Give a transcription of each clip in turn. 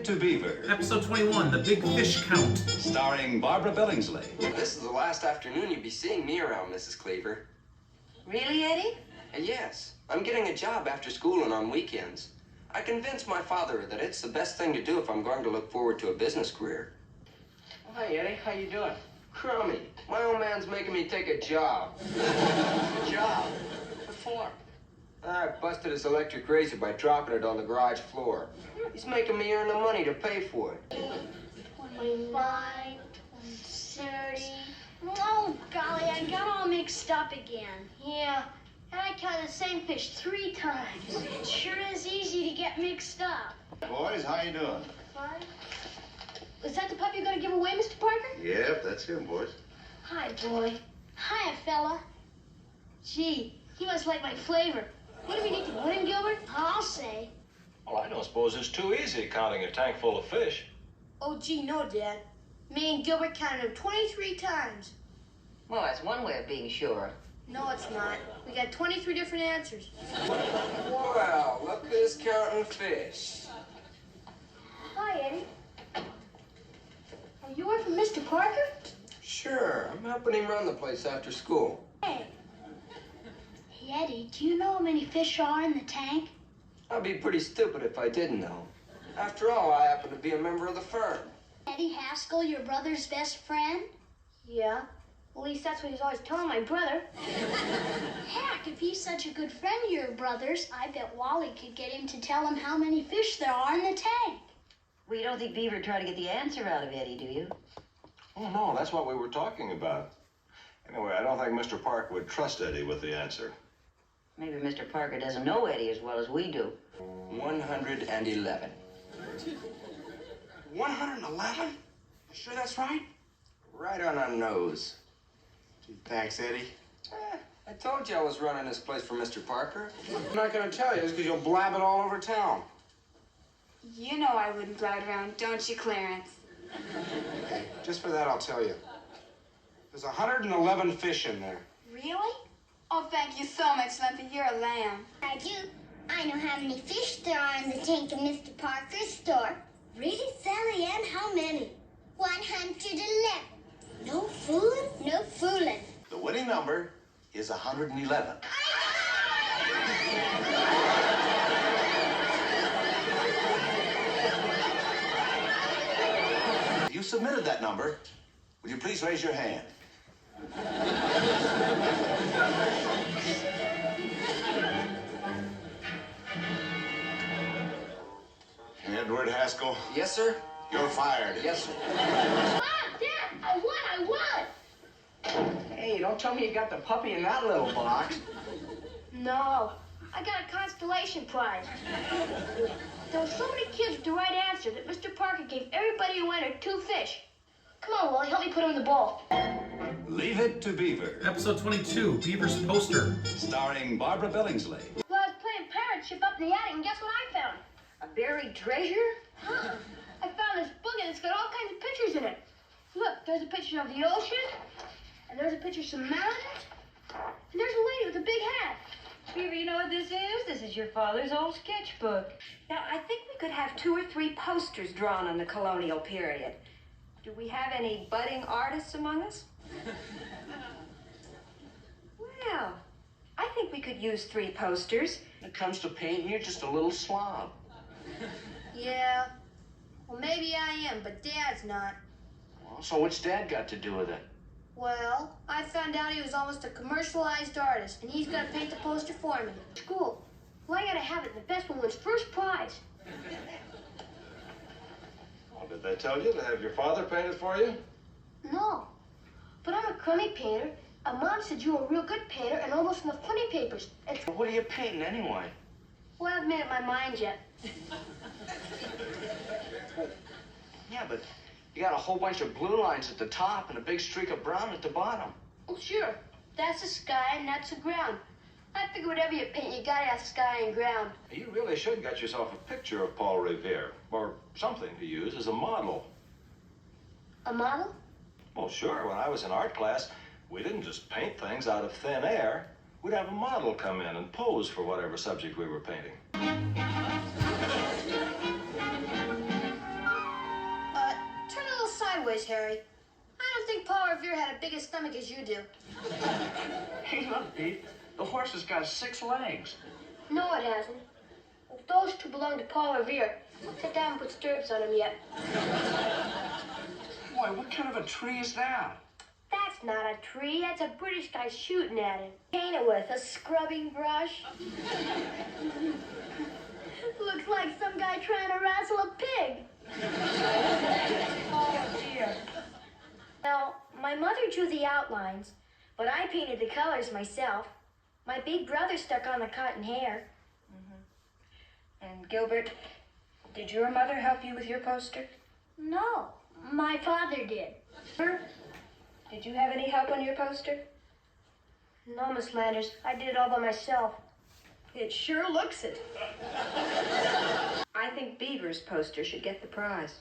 to Beaver. Episode 21, The Big Fish Count. Starring Barbara Billingsley. This is the last afternoon you'll be seeing me around, Mrs. Cleaver. Really, Eddie? Yes. I'm getting a job after school and on weekends. I convinced my father that it's the best thing to do if I'm going to look forward to a business career. Hi, Eddie. How you doing? Crummy. My old man's making me take a job. A job? What for? I busted his electric razor by dropping it on the garage floor. He's making me earn the money to pay for it. 25, 30. Oh, golly, I got all mixed up again. Yeah, and I caught the same fish 3 times. It sure is easy to get mixed up. Boys, how you doing? Fine. Was that the pup you're going to give away, Mr. Parker? Yep, that's him, boys. Hi, boy. Hiya, fella. Gee, he must like my flavor. What do we need to put in, Gilbert? I'll say. Well, I don't suppose it's too easy counting a tank full of fish. Oh, gee, no, Dad. Me and Gilbert counted him 23 times. Well, that's one way of being sure. No, it's not. We got 23 different answers. Wow, look who's counting fish. Hi, Eddie. Are you working for Mr. Parker? Sure, I'm helping him run the place after school. Hey. Hey, Eddie, do you know how many fish are in the tank? I'd be pretty stupid if I didn't know. After all, I happen to be a member of the firm. Eddie Haskell, your brother's best friend? Yeah. At least that's what he's always telling my brother. Heck, if he's such a good friend of your brother's, I bet Wally could get him to tell him how many fish there are in the tank. Well, you don't think Beaver tried to get the answer out of Eddie, do you? Oh, no, that's what we were talking about. Anyway, I don't think Mr. Park would trust Eddie with the answer. Maybe Mr. Parker doesn't know Eddie as well as we do. 111. 111? Sure that's right? Right on our nose. Gee, thanks, Eddie. I told you I was running this place for Mr. Parker. I'm not gonna tell you this because you'll blab it all over town. You know I wouldn't blab it around, don't you, Clarence? Hey, just for that, I'll tell you. There's 111 fish in there. Really? Oh, thank you so much, Lumpy. You're a lamb. I do. I know how many fish there are in the tank in Mr. Parker's store. Really, Sally Ann? How many? 111. No fooling? No fooling. The winning number is 111. You submitted that number. Would you please raise your hand? Edward Haskell, Yes, sir? you're fired. Yes, sir. Mom, Dad, I won! Hey, don't tell me you got the puppy in that little box. No, I got a constellation prize. There were so many kids with the right answer that Mr. Parker gave everybody who entered 2 fish. Come on, Wally, help me put them in the bowl. Leave it to Beaver. Episode 22, Beaver's Poster. Starring Barbara Billingsley. Well, I was playing parrot ship up in the attic, and guess what I found? A buried treasure? Huh. I found this book, and it's got all kinds of pictures in it. Look, there's a picture of the ocean, and there's a picture of some mountains, and there's a lady with a big hat. Beaver, you know what this is? This is your father's old sketchbook. Now, I think we could have 2 or 3 posters drawn on the colonial period. Do we have any budding artists among us? Well, I think we could use 3 posters. When it comes to painting, you're just a little slob. Yeah, well, maybe I am, but Dad's not. Well, so what's Dad got to do with it? Well, I found out he was almost a commercialized artist, and he's gonna paint the poster for me. School. Well, I gotta have it. The best one wins first prize. Well, did they tell you to have your father paint it for you? No, but I'm a crummy painter. Mom said you were a real good painter and almost enough funny papers. It's... What are you painting anyway? Well, I haven't made up my mind yet. Yeah, but you got a whole bunch of blue lines at the top and a big streak of brown at the bottom. Well, sure. That's the sky and that's the ground. I figure whatever you paint, you gotta have sky and ground. You really should get yourself a picture of Paul Revere, or something to use as a model. A model? Well, sure. When I was in art class, we didn't just paint things out of thin air. We'd have a model come in and pose for whatever subject we were painting. boys, Harry. I don't think Paul Revere had a big a stomach as you do. Hey, look, Pete. The horse has got 6 legs. No, it hasn't. If those two belong to Paul Revere, I'll sit down and put stirrups on him yet. Boy, what kind of a tree is that? That's not a tree. That's a British guy shooting at it. Paint it with a scrubbing brush. Looks like some guy trying to wrestle a pig. Oh, dear. Now, my mother drew the outlines, but I painted the colors myself. My big brother stuck on the cotton hair. And Gilbert, did your mother help you with your poster? No, my father did. Did you have any help on your poster? No, Miss Landers, I did it all by myself. It sure looks it. I think Beaver's poster should get the prize.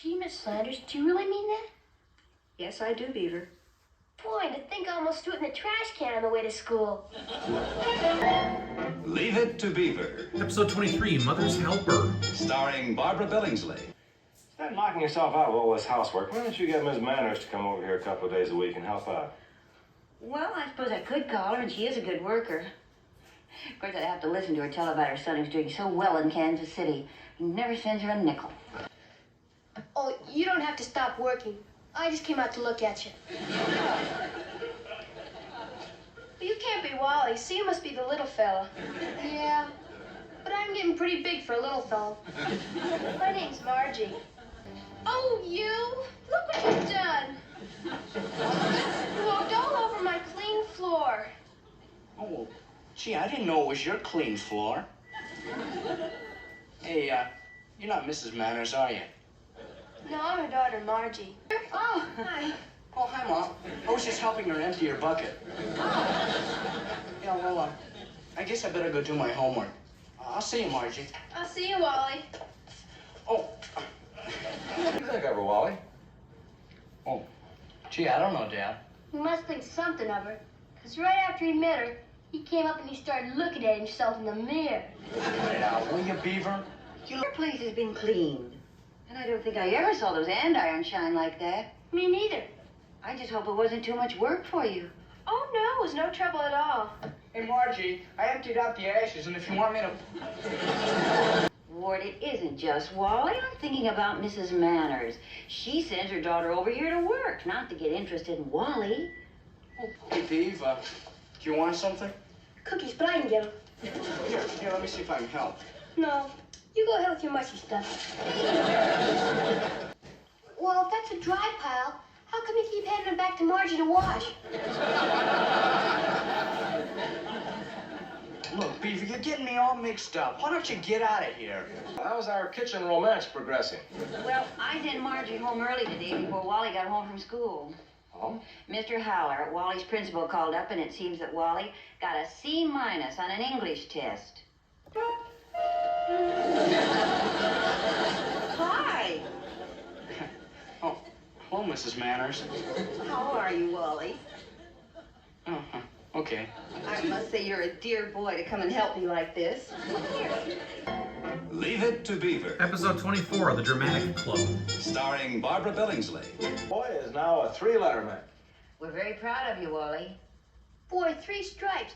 Gee, Miss Landers, do you really mean that? Yes, I do, Beaver. Boy, to think I almost threw it in the trash can on the way to school. Leave It to Beaver. Episode 23, Mother's Helper. Starring Barbara Billingsley. Instead of knocking yourself out with all this housework, why don't you get Ms. Manners to come over here a couple of days a week and help out? Well, I suppose I could call her, and she is a good worker. Of course, I'd have to listen to her tell about her son who's doing so well in Kansas City. He never sends her a nickel. Oh, you don't have to stop working. I just came out to look at you. But you can't be Wally, so you must be the little fella. Yeah, but I'm getting pretty big for a little fella. My name's Margie. Oh, you! Look what you've done! You walked all over my clean floor. Oh, gee, I didn't know it was your clean floor. Hey, you're not Mrs. Manners, are you? No, I'm her daughter, Margie. Oh, hi. Oh, hi, Mom. I was just helping her empty her bucket. Yeah, well, I guess I better go do my homework. I'll see you, Margie. I'll see you, Wally. Oh, What do you think of her, Wally? oh, gee, I don't know, Dad. He must think something of her, because right after he met her, he came up and he started looking at himself in the mirror. Yeah, will you, Beaver? Your place has been cleaned. And I don't think I ever saw those andirons shine like that. Me neither. I just hope it wasn't too much work for you. Oh, no, it was no trouble at all. Hey, Margie, I emptied out the ashes, and if you want me to... Ward, it isn't just Wally. I'm thinking about Mrs. Manners. She sends her daughter over here to work, not to get interested in Wally. Hey, Beav, do you want something? Cookies, but I can get them. Here, let me see if I can help. No, you go ahead with your mushy stuff. Well, if that's a dry pile, how come you keep handing it back to Margie to wash? Look, Beaver, you're getting me all mixed up. Why don't you get out of here? How's our kitchen romance progressing? Well, I sent Margie home early today before Wally got home from school. Oh? Mr. Howler, Wally's principal, called up, and it seems that Wally got a C- on an English test. Hi. Oh, hello, Mrs. Manners. How are you, Wally? Oh, okay. I must say you're a dear boy to come and help me like this. Leave It to Beaver. Episode 24, The Dramatic Club. Starring Barbara Billingsley. Boy is now a 3-letter man. We're very proud of you, Wally. Boy, 3 stripes.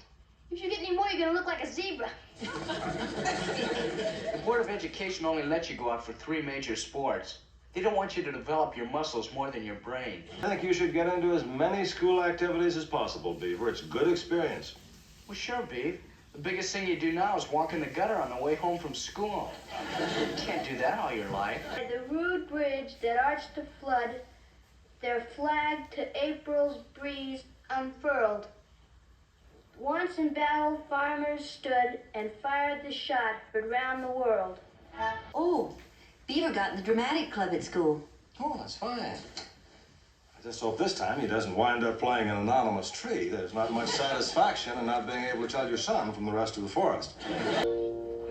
If you get any more, you're gonna look like a zebra. The Board of Education only lets you go out for 3 major sports. They don't want you to develop your muscles more than your brain. I think you should get into as many school activities as possible, Beaver. It's good experience. Well, sure, Beav. The biggest thing you do now is walk in the gutter on the way home from school. You can't do that all your life. By the rude bridge that arched the flood, their flag to April's breeze unfurled. Once in battle, farmers stood and fired the shot heard round the world. Oh, Beaver got in the dramatic club at school. Oh, that's fine. I just hope this time he doesn't wind up playing an anonymous tree. There's not much satisfaction in not being able to tell your son from the rest of the forest.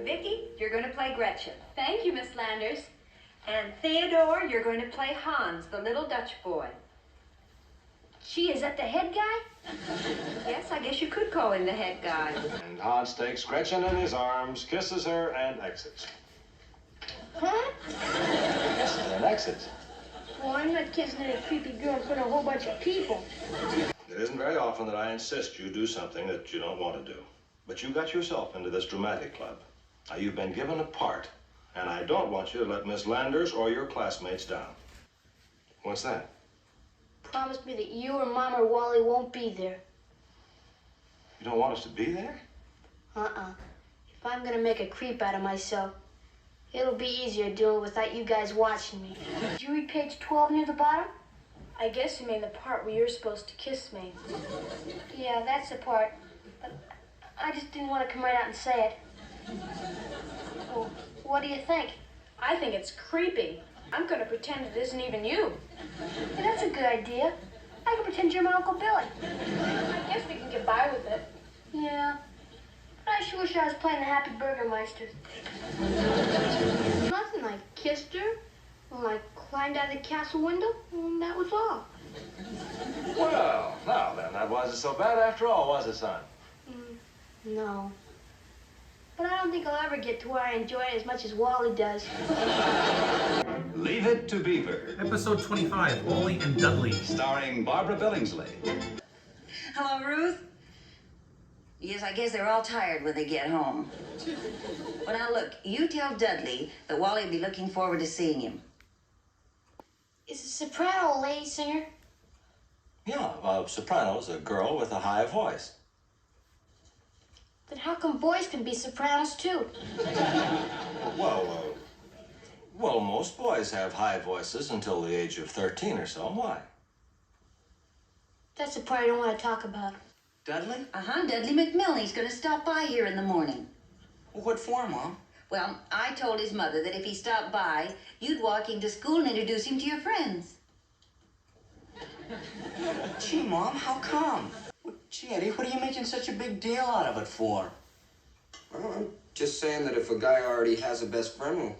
Vicky, you're going to play Gretchen. Thank you, Miss Landers. And Theodore, you're going to play Hans, the little Dutch boy. Gee, is that the head guy? Yes, I guess you could call him the head guy. And Hans takes Gretchen in his arms, kisses her, and exits. Huh? Kisses and exits. Well, I'm not kissing any creepy girl in front of a whole bunch of people. It isn't very often that I insist you do something that you don't want to do. But you got yourself into this dramatic club. Now, you've been given a part, and I don't want you to let Miss Landers or your classmates down. What's that? Promise me that you or Mom or Wally won't be there. You don't want us to be there? Uh-uh. If I'm gonna make a creep out of myself, it'll be easier doing it without you guys watching me. Did you read page 12 near the bottom? I guess you mean the part where you're supposed to kiss me. Yeah, that's the part. But I just didn't want to come right out and say it. Well, what do you think? I think it's creepy. I'm gonna pretend it isn't even you. Yeah, that's a good idea. I can pretend you're my Uncle Billy. I guess we can get by with it. Yeah. But I sure wish I was playing the Happy Burgermeisters. Nothing. I kissed her. Well, I climbed out of the castle window, and that was all. Well, now then, that wasn't so bad after all, was it, son? No. But I don't think I'll ever get to where I enjoy it as much as Wally does. Leave It to Beaver. Episode 25, Wally and Dudley. Starring Barbara Billingsley. Hello, Ruth? Yes, I guess they're all tired when they get home. Well, now look, you tell Dudley that Wally will be looking forward to seeing him. Is a soprano a lady singer? Yeah, a soprano's a girl with a high voice. Then how come boys can be sopranos too? Well, most boys have high voices until the age of 13 or so. Why? That's the part I don't want to talk about. Dudley? Dudley McMillan. He's going to stop by here in the morning. What for, Mom? Well, I told his mother that if he stopped by, you'd walk him to school and introduce him to your friends. Gee, Mom, how come? Gee, Eddie, what are you making such a big deal out of it for? Well, I'm just saying that if a guy already has a best friend, well,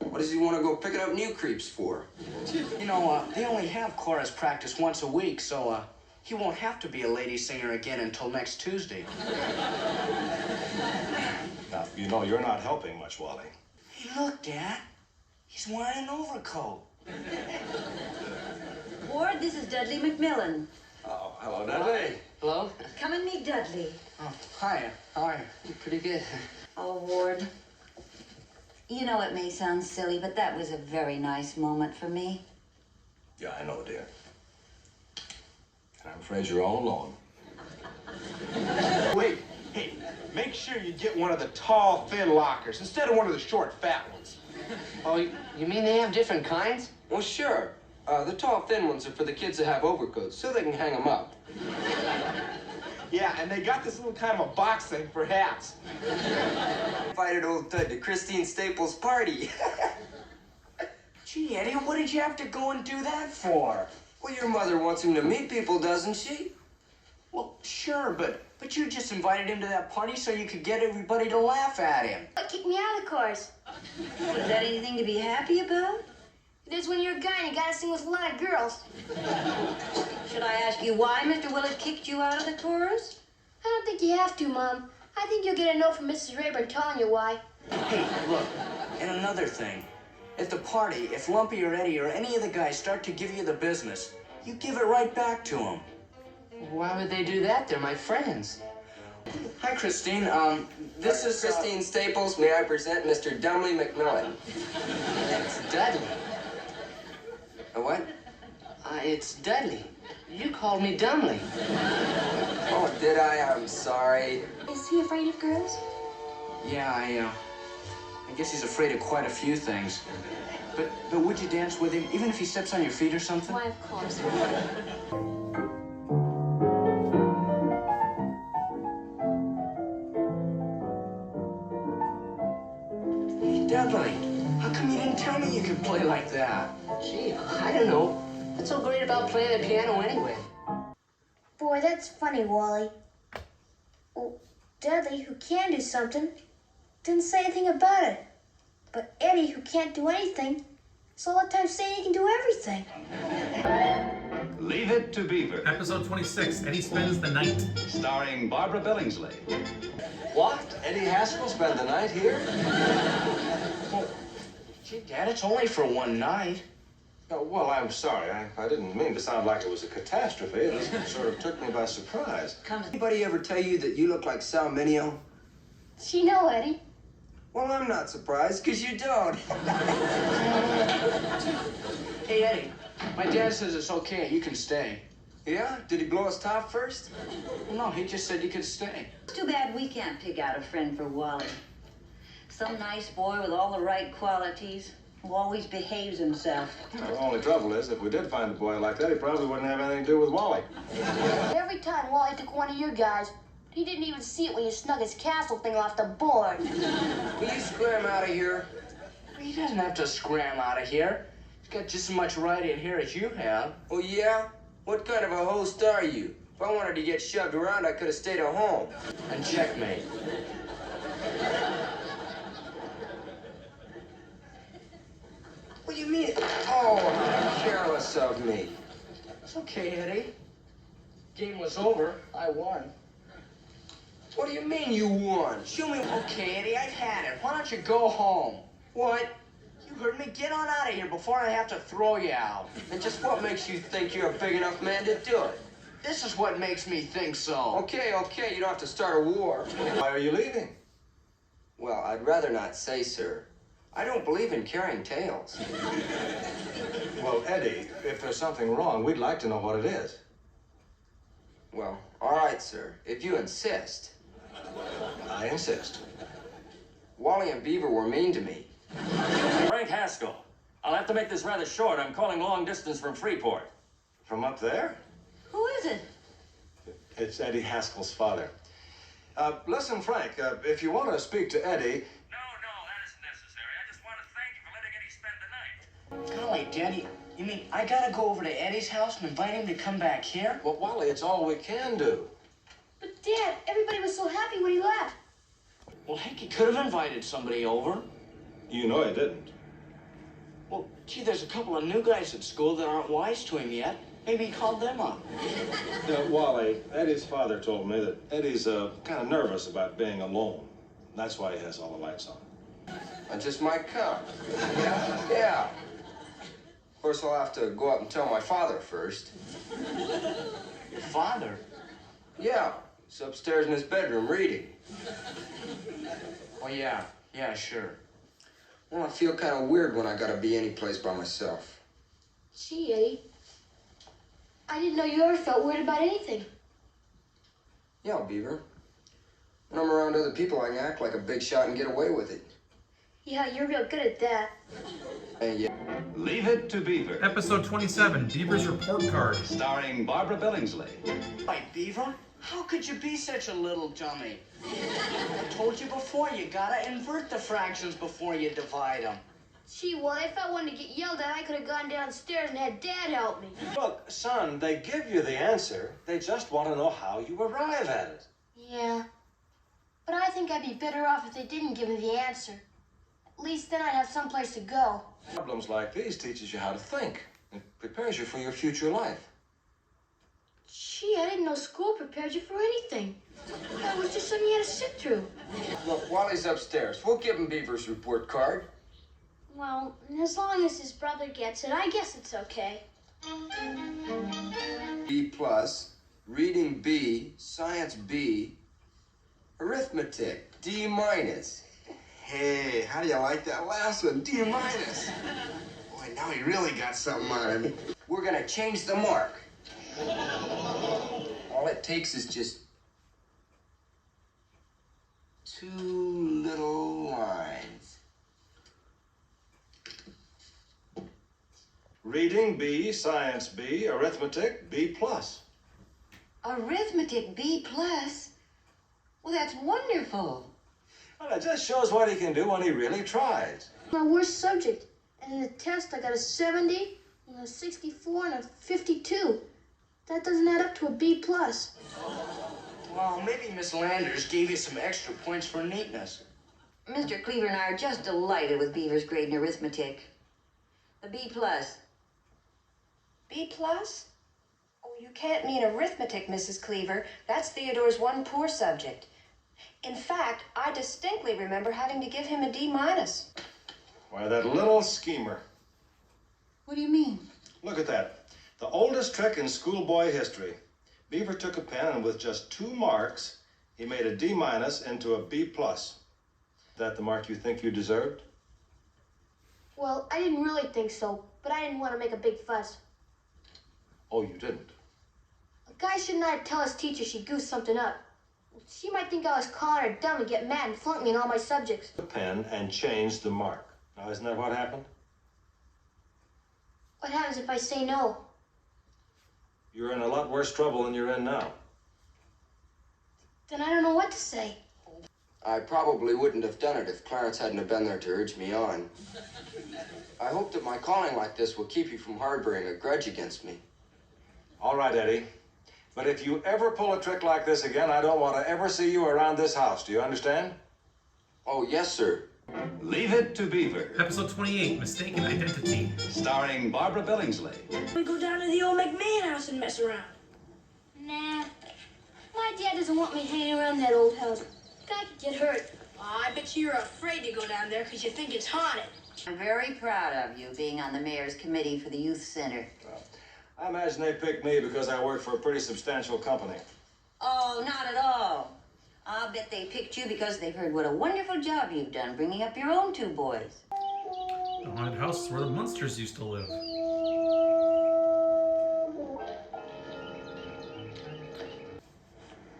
what does he want to go picking up new creeps for? You know, they only have chorus practice once a week, so, he won't have to be a lady singer again until next Tuesday. Now, you know, you're not helping much, Wally. Hey, look, Dad. He's wearing an overcoat. Ward, this is Dudley McMillan. Oh, hello, Dudley. Hello? Come and meet Dudley. Oh, hiya. How are you? Pretty good. Oh, Ward. You know it may sound silly, but that was a very nice moment for me. Yeah, I know, dear. And I'm afraid you're all alone. Wait, hey, make sure you get one of the tall, thin lockers instead of one of the short, fat ones. Oh, you mean they have different kinds? Well, sure. The tall, thin ones are for the kids that have overcoats, so they can hang them up. Yeah, and they got this little kind of a box thing for hats. Invited old Tud to Christine Staples' party. Gee, Eddie, what did you have to go and do that for? Well, your mother wants him to meet people, doesn't she? Well, sure, but you just invited him to that party so you could get everybody to laugh at him. Kick me out of the chorus. Is that anything to be happy about? It is when you're a guy and you gotta sing with a lot of girls. Should I ask you why Mr. Willett kicked you out of the chorus? I don't think you have to, Mom. I think you'll get a note from Mrs. Rayburn telling you why. Hey, look, and another thing. At the party, if Lumpy or Eddie or any of the guys start to give you the business, you give it right back to them. Why would they do that? They're my friends. Hi, Christine. This is Christine Staples. May I present Mr. Dudley McMillan? It's Dudley. What? It's Dudley. You called me Dudley. Oh, did I? I'm sorry. Is he afraid of girls? Yeah, I guess he's afraid of quite a few things. But would you dance with him, even if he steps on your feet or something? Why, of course. Hey, Dudley, how come you didn't tell me you could play like that? Gee, I don't know. What's so great about playing the piano anyway? Boy, that's funny, Wally. Well, Dudley, who can do something, didn't say anything about it. But Eddie, who can't do anything, is all the time saying he can do everything. Leave It to Beaver. Episode 26, Eddie Spends the Night. Starring Barbara Billingsley. What? Eddie Haskell spend the night here? Well, gee, Dad, it's only for one night. Oh, well, I'm sorry. I didn't mean to sound like it was a catastrophe. It just sort of took me by surprise. Anybody ever tell you that you look like Sal Mineo? Does she know, Eddie? Well, I'm not surprised, because you don't. Hey, Eddie, my dad says it's okay. You can stay. Yeah? Did he blow his top first? No, he just said you could stay. It's too bad we can't pick out a friend for Wally. Some nice boy with all the right qualities, who always behaves himself. Well, the only trouble is, if we did find a boy like that, he probably wouldn't have anything to do with Wally. Every time Wally took one of your guys, he didn't even see it when you snug his castle thing off the board. Will you scram out of here? He doesn't have to scram out of here. He's got just as much right in here as you have. Oh, yeah? What kind of a host are you? If I wanted to get shoved around, I could have stayed at home. And checkmate. What do you mean? Oh, how careless of me. It's okay, Eddie. Game was over. I won. What do you mean you won? Show me. Okay, Eddie, I've had it. Why don't you go home? What? You heard me. Get on out of here before I have to throw you out. And just what makes you think you're a big enough man to do it? This is what makes me think so. Okay, you don't have to start a war. Why are you leaving? Well, I'd rather not say, sir. I don't believe in carrying tales. Well, Eddie, if there's something wrong, we'd like to know what it is. Well, all right, sir, if you insist. I insist. Wally and Beaver were mean to me. Frank Haskell. I'll have to make this rather short. I'm calling long distance from Freeport. From up there? Who is it? It's Eddie Haskell's father. Listen, Frank, if you want to speak to Eddie... No, that isn't necessary. I just want to thank you for letting Eddie spend the night. Golly, Daddy, you mean I gotta go over to Eddie's house and invite him to come back here? Well, Wally, it's all we can do. But, Dad, everybody was so happy when he left. Well, heck, he could have invited somebody over. You know he didn't. Well, gee, there's a couple of new guys at school that aren't wise to him yet. Maybe he called them up. Wally, Eddie's father told me that Eddie's kind of nervous about being alone. That's why he has all the lights on. I just might come. Yeah. Of course, I'll have to go up and tell my father first. Your father? Yeah. He's upstairs in his bedroom reading. Oh, yeah, sure. Well, I feel kind of weird when I gotta be any place by myself. Gee, Eddie, I didn't know you ever felt weird about anything. Yeah, Beaver. When I'm around other people, I can act like a big shot and get away with it. Yeah, you're real good at that. And yeah. Leave It to Beaver. Episode 27, Beaver's Report Card. Starring Barbara Billingsley. Why, Beaver? How could you be such a little dummy? I told you before, you gotta invert the fractions before you divide them. Gee, well, if I wanted to get yelled at, I could have gone downstairs and had Dad help me. Look, son, they give you the answer. They just want to know how you arrive at it. Yeah, but I think I'd be better off if they didn't give me the answer. At least then I'd have someplace to go. Problems like these teaches you how to think. It prepares you for your future life. Gee, I didn't know school prepared you for anything. That was just something you had to sit through. Look, Wally's upstairs. We'll give him Beaver's report card. Well, as long as his brother gets it, I guess it's okay. B plus, reading B, science B, arithmetic D minus. Hey, how do you like that last one? D minus. Boy, now he really got something out of me. We're gonna change the mark. All it takes is just 2 little lines. Reading B, science B, arithmetic B plus. Arithmetic B plus? Well, that's wonderful. Well, it just shows what he can do when he really tries. My worst subject. And in the test, I got a 70, a 64, and a 52. That doesn't add up to a B plus. Well, maybe Miss Landers gave you some extra points for neatness. Mr. Cleaver and I are just delighted with Beaver's grade in arithmetic. The B plus. B plus? Oh, you can't mean arithmetic, Mrs. Cleaver. That's Theodore's one poor subject. In fact, I distinctly remember having to give him a D minus. Why, that little schemer. What do you mean? Look at that. The oldest trick in schoolboy history. Beaver took a pen and with just 2 marks, he made a D- into a B+. Is that the mark you think you deserved? Well, I didn't really think so, but I didn't want to make a big fuss. Oh, you didn't? A guy should not tell his teacher she goosed something up. She might think I was calling her dumb and get mad and flunk me in all my subjects. The pen and changed the mark. Now, isn't that what happened? What happens if I say no? You're in a lot worse trouble than you're in now. Then I don't know what to say. I probably wouldn't have done it if Clarence hadn't have been there to urge me on. I hope that my calling like this will keep you from harboring a grudge against me. All right, Eddie. But if you ever pull a trick like this again, I don't want to ever see you around this house. Do you understand? Oh, yes, sir. Leave It to Beaver. Episode 28, Mistaken Identity. Starring Barbara Billingsley. We go down to the old McMahon house and mess around. Nah. My dad doesn't want me hanging around that old house. Guy could get hurt. Oh, I bet you're afraid to go down there because you think it's haunted. I'm very proud of you being on the mayor's committee for the youth center. I imagine they picked me because I work for a pretty substantial company. Oh, not at all. I'll bet they picked you because they've heard what a wonderful job you've done bringing up your own 2 boys. The haunted house is where the monsters used to live.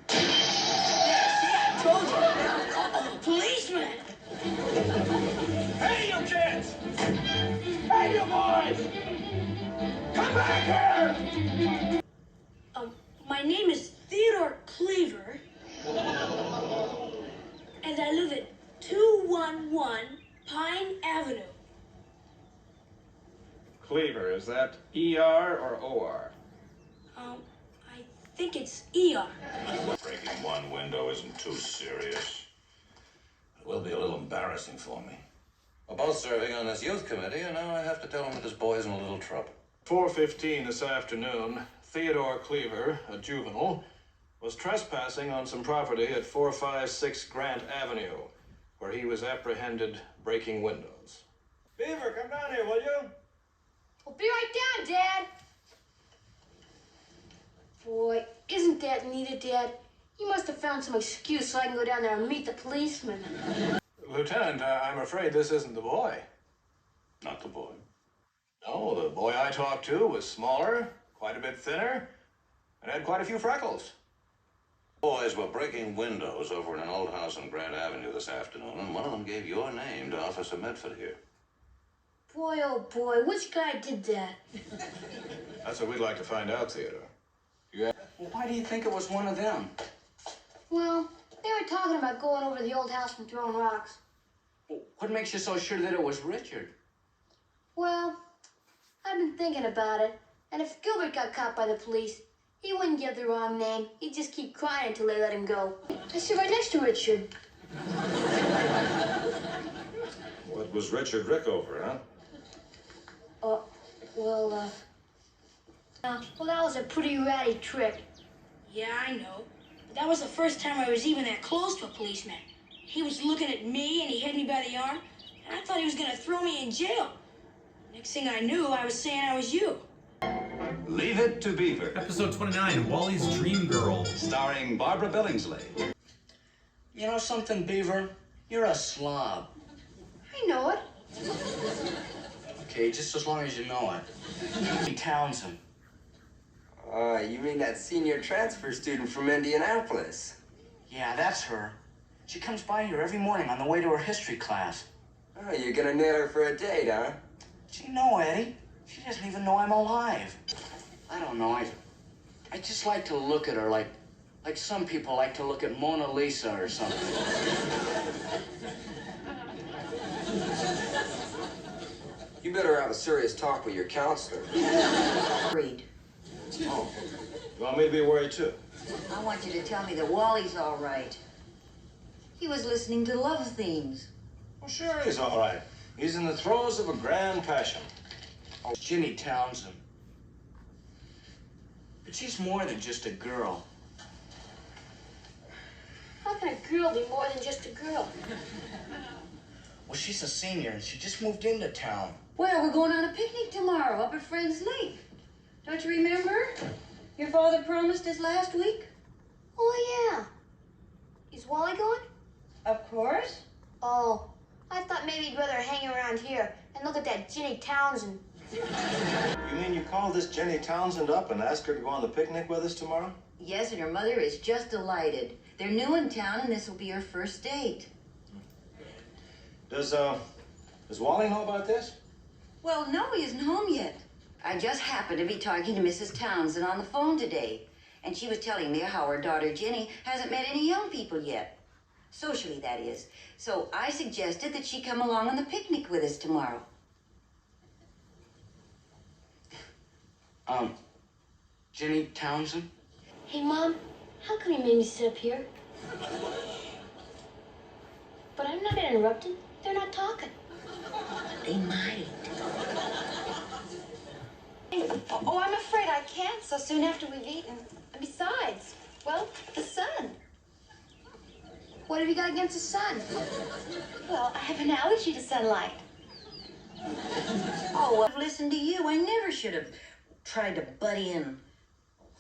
I told you. Uh-oh, policeman. Hey, you kids! Hey, you boys! Come back here! My name is Theodore Cleaver. And I live at 211 Pine Avenue. Cleaver, is that E-R or O-R? I think it's ER. Breaking one window isn't too serious. It will be a little embarrassing for me. We're both serving on this youth committee, and now I have to tell him that this boy's in a little trouble. 4:15 this afternoon, Theodore Cleaver, a juvenile, was trespassing on some property at 456 Grant Avenue, where he was apprehended breaking windows. Beaver, come down here, will you? I'll be right down, Dad. Boy, isn't that needed, Dad? You must have found some excuse so I can go down there and meet the policeman. Lieutenant, I'm afraid this isn't the boy. Not the boy. No, the boy I talked to was smaller, quite a bit thinner, and had quite a few freckles. Boys were breaking windows over in an old house on Grant Avenue this afternoon, and one of them gave your name to Officer Medford here. Boy, oh boy, which guy did that? That's what we'd like to find out, Theodore. Well, why do you think it was one of them? Well, they were talking about going over to the old house and throwing rocks. What makes you so sure that it was Richard? Well, I've been thinking about it, and if Gilbert got caught by the police, he wouldn't give the wrong name. He'd just keep crying until they let him go. I sit right next to Richard. What was Richard Rickover, huh? Well, that was a pretty ratty trick. Yeah, I know. But that was the first time I was even that close to a policeman. He was looking at me, and he had me by the arm, and I thought he was going to throw me in jail. Next thing I knew, I was saying I was you. Leave It to Beaver. Episode 29, Wally's Dream Girl. Starring Barbara Billingsley. You know something, Beaver? You're a slob. I know it. Okay, just as long as you know it. Townsend. You mean that senior transfer student from Indianapolis? Yeah, that's her. She comes by here every morning on the way to her history class. Oh, you're gonna nail her for a date, huh? Gee, no, Eddie. She doesn't even know I'm alive. I don't know. I just like to look at her like some people like to look at Mona Lisa or something. You better have a serious talk with your counselor. Worried. Oh, you want me to be worried too? I want you to tell me that Wally's all right. He was listening to love themes. Well, sure he's all right. He's in the throes of a grand passion. Oh, Ginny Townsend. But she's more than just a girl. How can a girl be more than just a girl? Well, she's a senior and she just moved into town. Well, we're going on a picnic tomorrow up at Friends Lake. Don't you remember? Your father promised us last week. Oh, yeah. Is Wally going? Of course. Oh, I thought maybe he'd rather hang around here and look at that Jenny Townsend. You mean you called this Jenny Townsend up and asked her to go on the picnic with us tomorrow? Yes, and her mother is just delighted. They're new in town, and this will be her first date. Does Wally know about this? Well, no, he isn't home yet. I just happened to be talking to Mrs. Townsend on the phone today, and she was telling me how her daughter Jenny hasn't met any young people yet. Socially, that is. So I suggested that she come along on the picnic with us tomorrow. Jenny Townsend? Hey, Mom, how come you made me sit up here? But I'm not interrupted. They're not talking. They might. Oh, I'm afraid I can't so soon after we've eaten. And besides, well, the sun. What have you got against the sun? Well, I have an allergy to sunlight. Oh, well, listen to you. I never should have tried to butt in.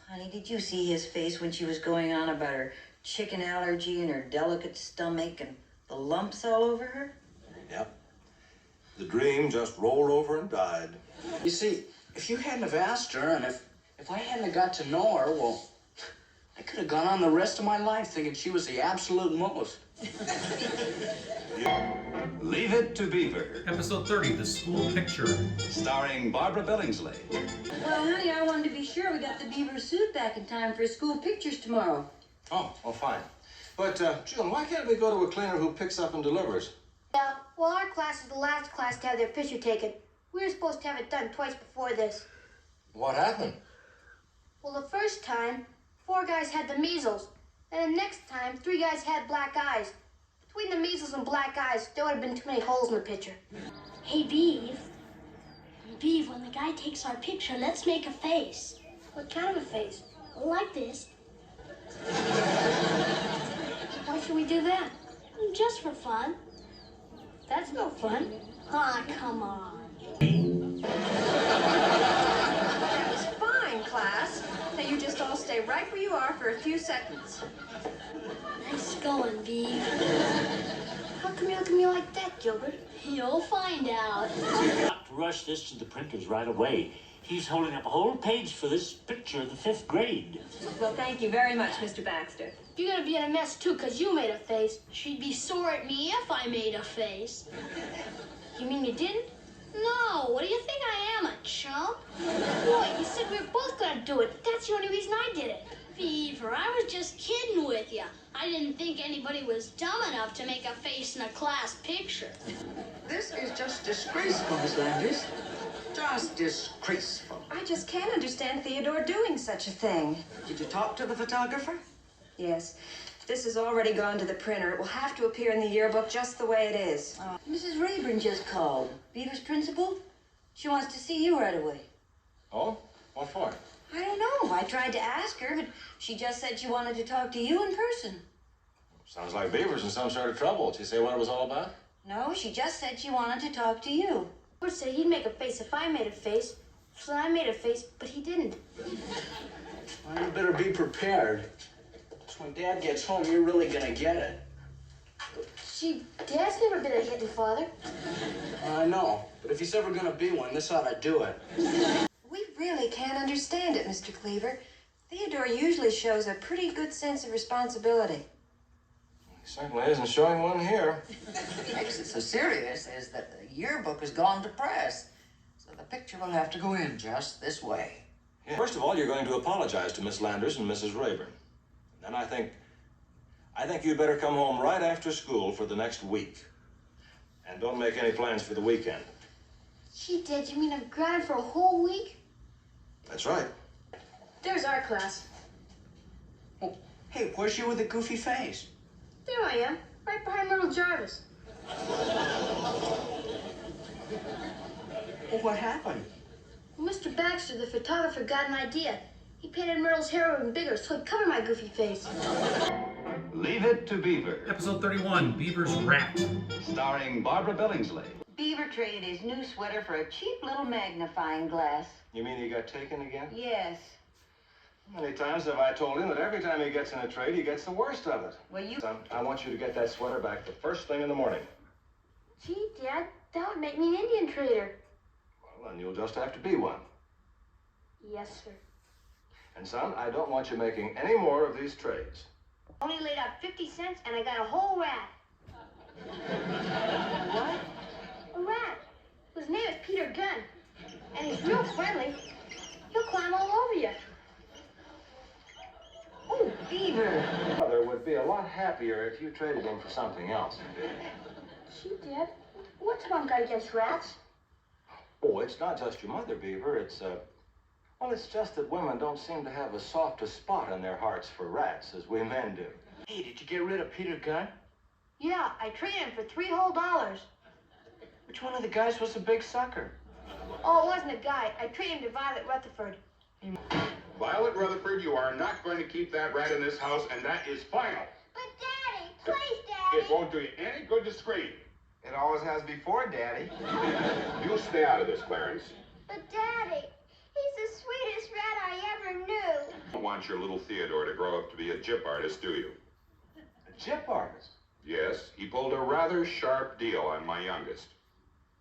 Honey, did you see his face when she was going on about her chicken allergy and her delicate stomach and the lumps all over her? Yep. The dream just rolled over and died. You see, if you hadn't have asked her, and if I hadn't have got to know her, well, I could have gone on the rest of my life thinking she was the absolute most. Leave It to Beaver. Episode 30, The School Picture. Starring Barbara Billingsley. Well, honey, I wanted to be sure we got the beaver suit back in time for school pictures tomorrow. Oh, fine. But, June, why can't we go to a cleaner who picks up and delivers? Yeah, well, our class is the last class to have their picture taken. We were supposed to have it done twice before this. What happened? Well, the first time, 4 guys had the measles. And the next time, 3 guys had black eyes. Between the measles and black eyes, there would have been too many holes in the picture. Hey, Beav. Beav, when the guy takes our picture, let's make a face. What kind of a face? Like this. Why should we do that? Just for fun. That's no fun. Ah, come on. That was fine, class. Now you just all stay right where you are for a few seconds. Nice going, Beav. How come you look at me like that, Gilbert? You'll find out. We've got to rush this to the printers right away. He's holding up a whole page for this picture of the 5th grade. Well, thank you very much, Mr. Baxter. You're gonna be in a mess too, 'cause you made a face. She'd be sore at me if I made a face. You mean you didn't? No, what do you think I am, a chump? Boy, you said we were both gonna do it. That's the only reason I did it. Beaver, I was just kidding with you. I didn't think anybody was dumb enough to make a face in a class picture. This is just disgraceful, Miss Landers. Just disgraceful. I just can't understand Theodore doing such a thing. Did you talk to the photographer? Yes. This has already gone to the printer. It will have to appear in the yearbook just the way it is. Mrs. Rayburn just called. Beaver's principal. She wants to see you right away. Oh? What for? I don't know. I tried to ask her, but she just said she wanted to talk to you in person. Sounds like Beaver's in some sort of trouble. Did she say what it was all about? No, she just said she wanted to talk to you. Gilbert said he'd make a face if I made a face. So I made a face, but he didn't. Well, you better be prepared. So when Dad gets home, you're really gonna get it. Gee, Dad's never been a hitting father. I know, but if he's ever gonna be one, this ought to do it. We really can't understand it, Mr. Cleaver. Theodore usually shows a pretty good sense of responsibility. He certainly isn't showing one here. What makes it so serious is that the yearbook has gone to press. So the picture will have to go in just this way. Yeah. First of all, you're going to apologize to Miss Landers and Mrs. Rayburn. And I think you'd better come home right after school for the next week. And don't make any plans for the weekend. Gee, Dad, you mean I'm grounded for a whole week? That's right. There's our class. Oh, hey, where's you with the goofy face? There I am, right behind Myrtle Jarvis. Well, what happened? Well, Mr. Baxter, the photographer, got an idea. He painted Myrtle's hair even bigger so he'd cover my goofy face. Leave It to Beaver. Episode 31, Beaver's Rat. Starring Barbara Billingsley. Beaver traded his new sweater for a cheap little magnifying glass. You mean he got taken again? Yes. How many times have I told him that every time he gets in a trade, he gets the worst of it? Well, you... Son, I want you to get that sweater back the first thing in the morning. Gee, Dad, that would make me an Indian trader. Well, then you'll just have to be one. Yes, sir. And son, I don't want you making any more of these trades. Only laid out 50 cents and I got a whole rat. What? A rat. His name is Peter Gunn. And he's real friendly. He'll climb all over you. Oh, Beaver. Mother would be a lot happier if you traded him for something else. Gee, Dad, what's Mom got against rats? Oh, it's not just your mother, Beaver. Well, it's just that women don't seem to have as soft a spot in their hearts for rats as we men do. Hey, did you get rid of Peter Gunn? Yeah, I traded him for $3 whole. Which one of the guys was the big sucker? Oh, it wasn't a guy. I traded him to Violet Rutherford. Violet Rutherford, you are not going to keep that rat in this house, and that is final. But, Daddy, please, Daddy. It won't do you any good to scream. It always has before, Daddy. You stay out of this, Clarence. But, Daddy, he's the sweetest rat I ever knew. You don't want your little Theodore to grow up to be a gyp artist, do you? A gyp artist? Yes, he pulled a rather sharp deal on my youngest.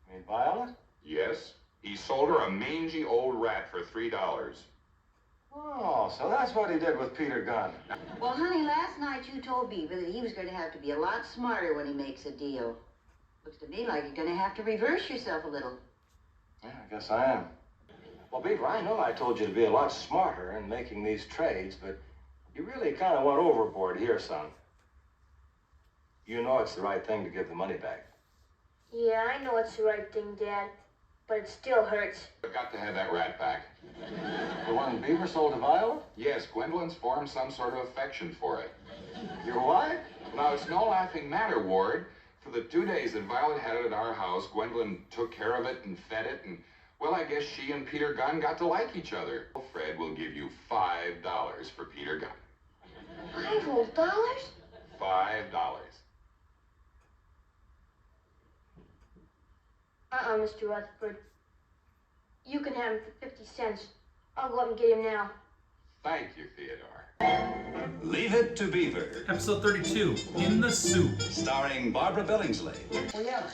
You mean Violet? Yes, he sold her a mangy old rat for $3. Oh, so that's what he did with Peter Gunn. Well, honey, last night you told Beaver that he was going to have to be a lot smarter when he makes a deal. Looks to me like you're going to have to reverse yourself a little. Yeah, I guess I am. Well, Beaver, I know I told you to be a lot smarter in making these trades, but you really kind of went overboard here, son. You know it's the right thing to give the money back. Yeah, I know it's the right thing, Dad. But it still hurts. I've got to have that rat back. The one Beaver sold to Violet? Yes, Gwendolyn's formed some sort of affection for it. Your wife? Now, it's no laughing matter, Ward. For the 2 days that Violet had it at our house, Gwendolyn took care of it and fed it, and, well, I guess she and Peter Gunn got to like each other. Fred will give you $5 for Peter Gunn. $5 whole? $5. Mr. Rutherford. You can have him for 50 cents. I'll go up and get him now. Thank you, Theodore. Leave It to Beaver. Episode 32, In the Soup. Starring Barbara Billingsley. Oh, yeah.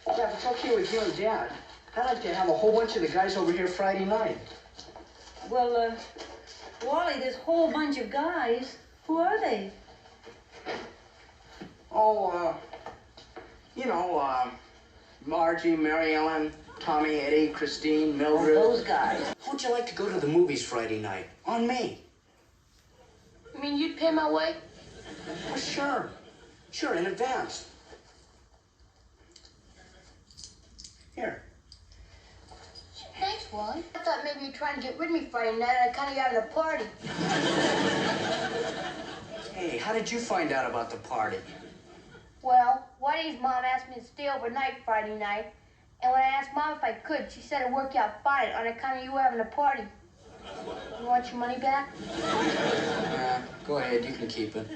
Yeah, if it's okay with you and Dad, I'd like to have a whole bunch of the guys over here Friday night. Well, Wally, this whole bunch of guys, who are they? Oh, Margie, Mary Ellen, Tommy, Eddie, Christine, Mildred. Oh, those guys. How'd you like to go to the movies Friday night? On me. You mean you'd pay my way? Oh, sure. Sure, in advance. Here. Thanks, Wally. I thought maybe you're trying to get rid of me Friday night and I kind of having a party. Hey, how did you find out about the party? Well, Whitey's mom asked me to stay overnight Friday night, and when I asked Mom if I could, she said it'd work out fine on account of you having a party. You want your money back? Go ahead, you can keep it.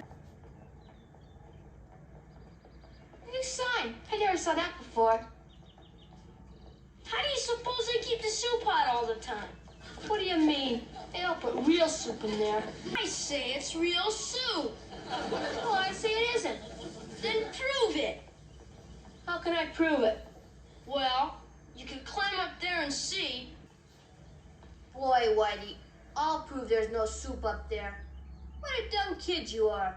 New sign. I never saw that before. How do you suppose they keep the soup hot all the time? What do you mean? They don't put real soup in there. I say it's real soup. Well, I say it isn't. Then prove it. How can I prove it? Well, you can climb up there and see. Boy, Whitey, I'll prove there's no soup up there. What a dumb kid you are.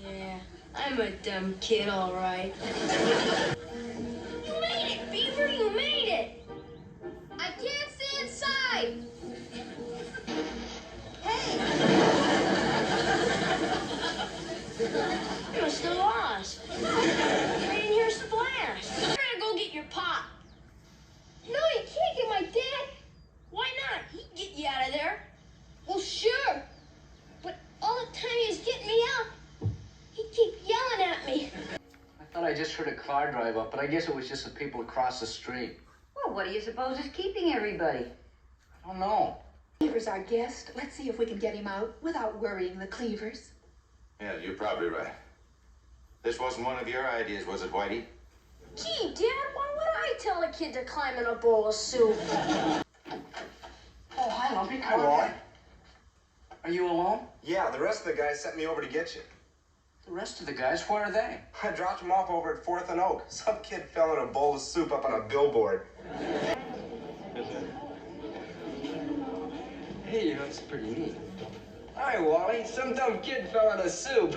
Yeah, I'm a dumb kid, all right. You made it, Beaver, you made it. I can't stay inside. You must have lost. I didn't hear a splash. I'm gonna go get your pop. No, you can't get my dad. Why not? He'd get you out of there. Well, sure. But all the time he was getting me out, he'd keep yelling at me. I thought I just heard a car drive up, but I guess it was just the people across the street. Well, what do you suppose is keeping everybody? I don't know. Cleaver's our guest. Let's see if we can get him out without worrying the Cleavers. Yeah, you're probably right. This wasn't one of your ideas, was it, Whitey? Gee, Dad, why would I tell a kid to climb in a bowl of soup? Oh, hi, Lumpy. Hi, Wally. Are you alone? Yeah, the rest of the guys sent me over to get you. The rest of the guys, where are they? I dropped them off over at 4th and Oak. Some kid fell in a bowl of soup up on a billboard. Hey, you know, it's pretty neat. Hi, Wally. Some dumb kid fell in a soup.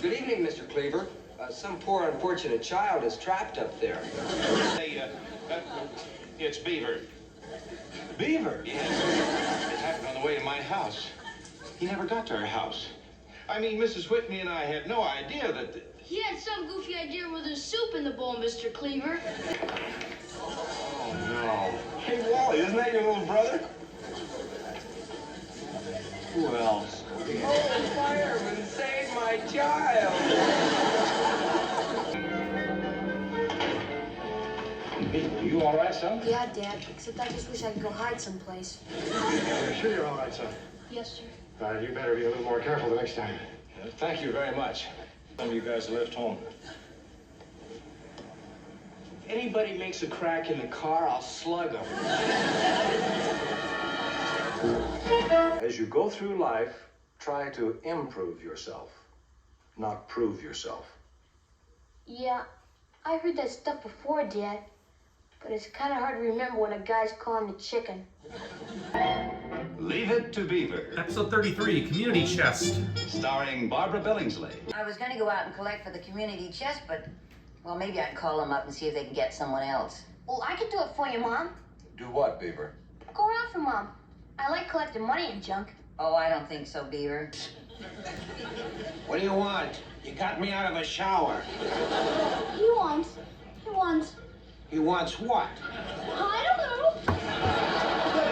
Good evening, Mr. Cleaver. Some poor, unfortunate child is trapped up there. Hey, it's Beaver. Beaver? Yes. It happened on the way to my house. He never got to our house. I mean, Mrs. Whitney and I had no idea that... He had some goofy idea with his soup in the bowl, Mr. Cleaver. Oh, no. Hey, Wally, isn't that your little brother? Who else? Oh, fireman, save my child! Are you all right, son? Yeah, Dad, except I just wish I could go hide someplace. You're sure you're all right, son? Yes, sir. You better be a little more careful the next time. Thank you very much. Some of you guys left home. If anybody makes a crack in the car, I'll slug them. As you go through life, try to improve yourself, not prove yourself. Yeah, I heard that stuff before, Dad. But it's kind of hard to remember when a guy's calling me chicken. Leave It to Beaver. Episode 33, Community Chest. Starring Barbara Billingsley. I was going to go out and collect for the community chest, but, well, maybe I'd call them up and see if they can get someone else. Well, I could do it for you, Mom. Do what, Beaver? Go around for Mom. I like collecting money and junk. Oh, I don't think so, Beaver. What do you want? You got me out of a shower. He wants. He wants what? I don't know.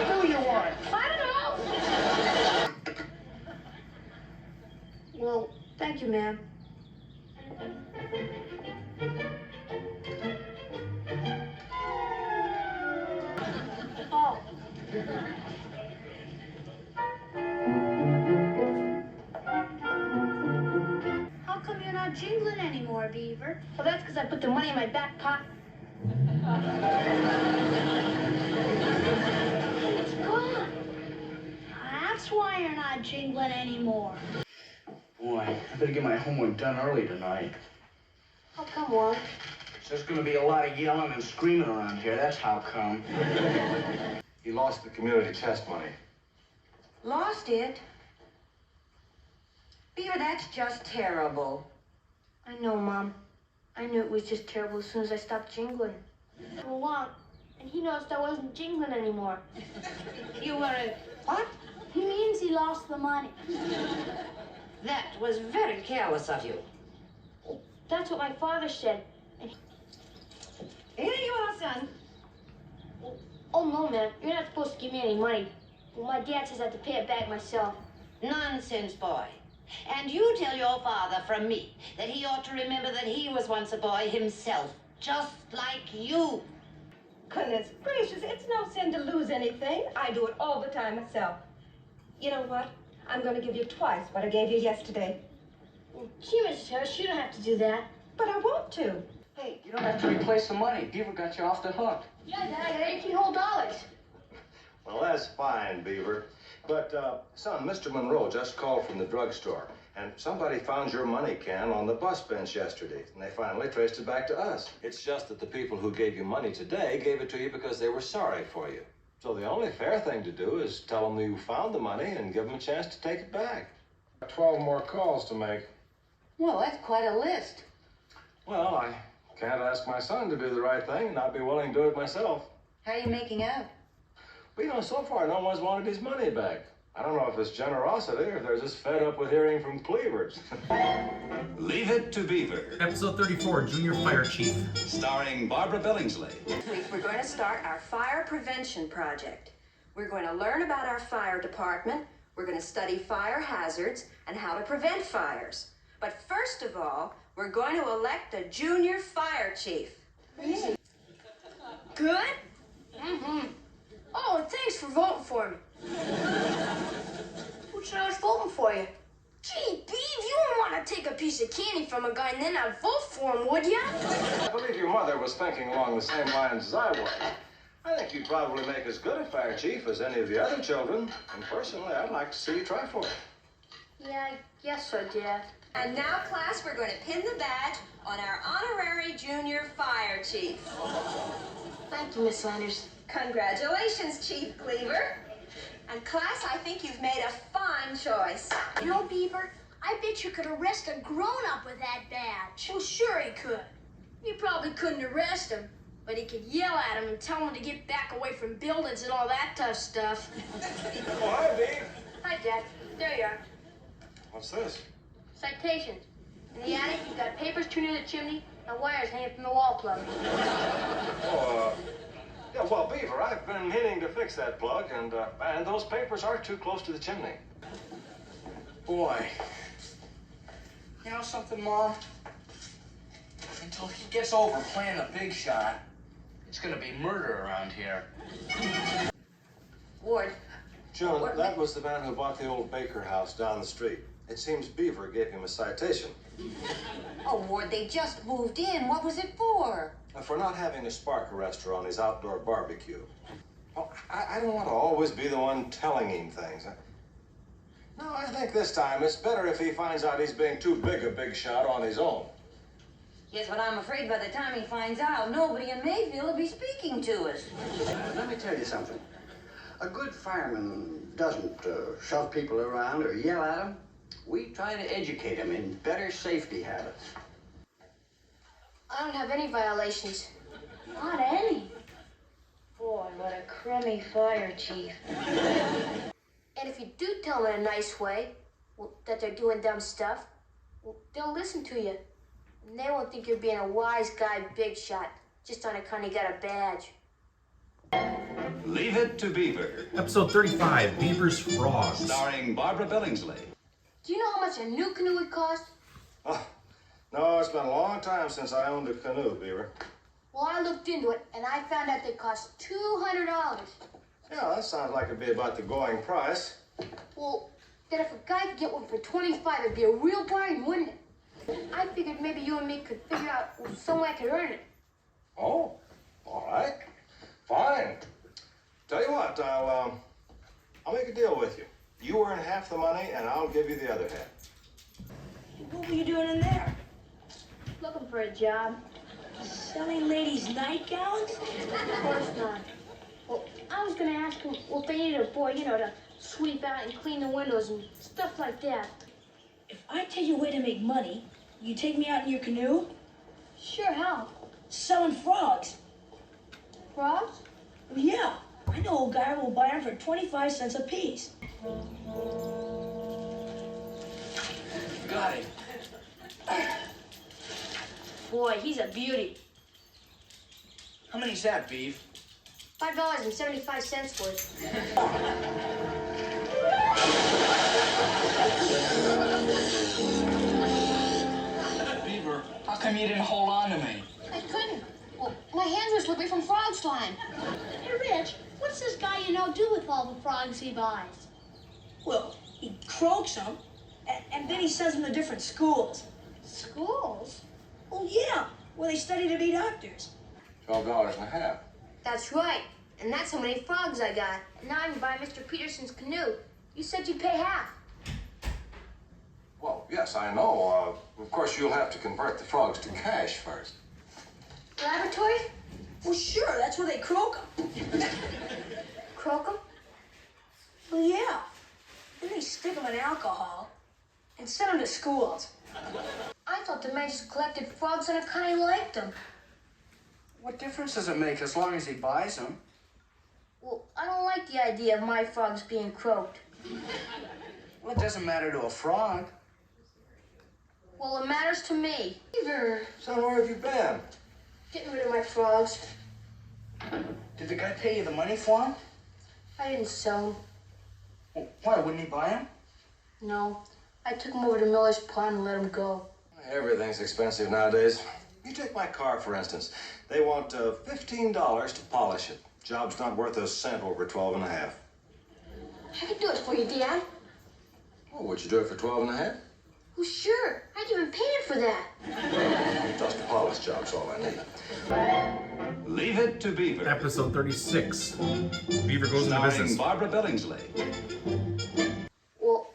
What do you want? I don't know. Well, thank you, ma'am. Oh. How come you're not jingling anymore, Beaver? Well, that's because I put the money in my back pocket. It's gone. That's why you're not jingling anymore. Boy, I better get my homework done early tonight. How come, Wally? There's going to be a lot of yelling and screaming around here. That's how come. He lost the community chest money. Lost it? Beaver, that's just terrible. I know, Mom. I knew it was just terrible as soon as I stopped jingling. Well, Wally, and he noticed I wasn't jingling anymore. You weren't what? He means he lost the money. That was very careless of you. That's what my father said. And Here you are, son. oh, no, man. You're not supposed to give me any money. Well, my dad says I have to pay it back myself. Nonsense, boy. And you tell your father from me that he ought to remember that he was once a boy himself, just like you. Goodness gracious, it's no sin to lose anything. I do it all the time myself. You know what? I'm going to give you twice what I gave you yesterday. Gee, Mrs. Harris, you don't have to do that. But I want to. Hey, you don't have to replace the money. Beaver got you off the hook. Yeah, Dad, I got 18 whole dollars. Well, that's fine, Beaver. But, son, Mr. Monroe just called from the drugstore, and somebody found your money can on the bus bench yesterday, and they finally traced it back to us. It's just that the people who gave you money today gave it to you because they were sorry for you. So the only fair thing to do is tell them you found the money and give them a chance to take it back. 12 more calls to make. Well, that's quite a list. Well, I can't ask my son to do the right thing and not be willing to do it myself. How are you making out? Well, you know, so far no one's wanted his money back. I don't know if it's generosity or if they're just fed up with hearing from cleavers. Leave It to Beaver. Episode 34, Junior Fire Chief. Starring Barbara Billingsley. This week we're going to start our fire prevention project. We're going to learn about our fire department. We're going to study fire hazards and how to prevent fires. But first of all, we're going to elect a junior fire chief. Really? Good? Mm-hmm. Oh, thanks for voting for me. Who said I was voting for you? Gee, Beav, you don't want to take a piece of candy from a guy and then not vote for him, would ya? I believe your mother was thinking along the same lines as I was. I think you'd probably make as good a fire chief as any of the other children. And personally, I'd like to see you try for it. Yeah, I guess so, Dad. And now, class, we're going to pin the badge on our honorary junior fire chief. Thank you, Miss Landers. Congratulations, Chief Cleaver. And class, I think you've made a fine choice. You know, Beaver, I bet you could arrest a grown-up with that badge. Well, sure he could. He probably couldn't arrest him, but he could yell at him and tell him to get back away from buildings and all that tough stuff. Oh, hi, Beav. Hi, Dad. There you are. What's this? Citations. In the attic, you've got papers too near the chimney and wires hanging from the wall plug. Oh, yeah, well, Beaver, I've been meaning to fix that plug, and those papers are too close to the chimney. Boy. You know something, Mom? Until he gets over playing a big shot, it's gonna be murder around here. Ward. Joan, that was the man who bought the old Baker house down the street. It seems Beaver gave him a citation. Oh, Ward, they just moved in. What was it for? For not having a spark arrestor on his outdoor barbecue. Well, I don't want to always be the one telling him things. No, I think this time it's better if he finds out he's being too big a big shot on his own. Yes, but I'm afraid by the time he finds out, nobody in Mayfield will be speaking to us. Let me tell you something. A good fireman doesn't shove people around or yell at them. We try to educate them in better safety habits. I don't have any violations. Not any. Boy, what a crummy fire chief. And if you do tell them in a nice way that they're doing dumb stuff, they'll listen to you. And they won't think you're being a wise guy big shot just on account you got a badge. Leave It to Beaver. Episode 35, Beaver's Frogs. Starring Barbara Billingsley. Do you know how much a new canoe would cost? Oh, no, it's been a long time since I owned a canoe, Beaver. Well, I looked into it, and I found out they cost $200. Yeah, that sounds like it'd be about the going price. Well, then if a guy could get one for $25, it'd be a real bargain, wouldn't it? I figured maybe you and me could figure out some way I could earn it. Oh, all right. Fine. Tell you what, I'll make a deal with you. You earn half the money, and I'll give you the other half. What were you doing in there? Looking for a job. Selling ladies' nightgowns? Of course not. Well, I was gonna ask them if they needed a boy, to sweep out and clean the windows and stuff like that. If I tell you a way to make money, you take me out in your canoe? Sure, how? Selling frogs. Frogs? Well, yeah. I know a guy who will buy them for 25 cents a piece. Got it. Boy, he's a beauty. How many's that, Beef? $5.75 worth. Beaver, how come you didn't hold on to me? I couldn't. Well, my hands were slippery from frog slime. Hey, Rich, what's this guy you know do with all the frogs he buys? Well, he croaks them, and then he sends them to different schools. Schools? Oh, yeah, where they study to be doctors. $12.50. That's right. And that's how many frogs I got. And now I can buy Mr. Peterson's canoe. You said you'd pay half. Well, yes, I know. Of course, you'll have to convert the frogs to cash first. Laboratory? Well, sure, that's where they croak them. Croak them? Well, yeah. Then they stick them in alcohol and send them to schools. I thought the man just collected frogs on account he liked them. What difference does it make as long as he buys them? Well, I don't like the idea of my frogs being croaked. Well, it doesn't matter to a frog. Well, it matters to me. Beaver. Son, where have you been? Getting rid of my frogs. Did the guy pay you the money for them? I didn't sell them. Well, why, wouldn't he buy them? No. I took them over to Miller's Pond and let them go. Everything's expensive nowadays. You take my car, for instance. They want $15 to polish it. Job's not worth a cent over 12.5. I can do it for you, Dad. Oh, would you do it for 12.5? Well, sure. I for that. Just a polish job's all I need. Leave It to Beaver. Episode 36. Beaver goes into Starring business. Barbara Billingsley. Well,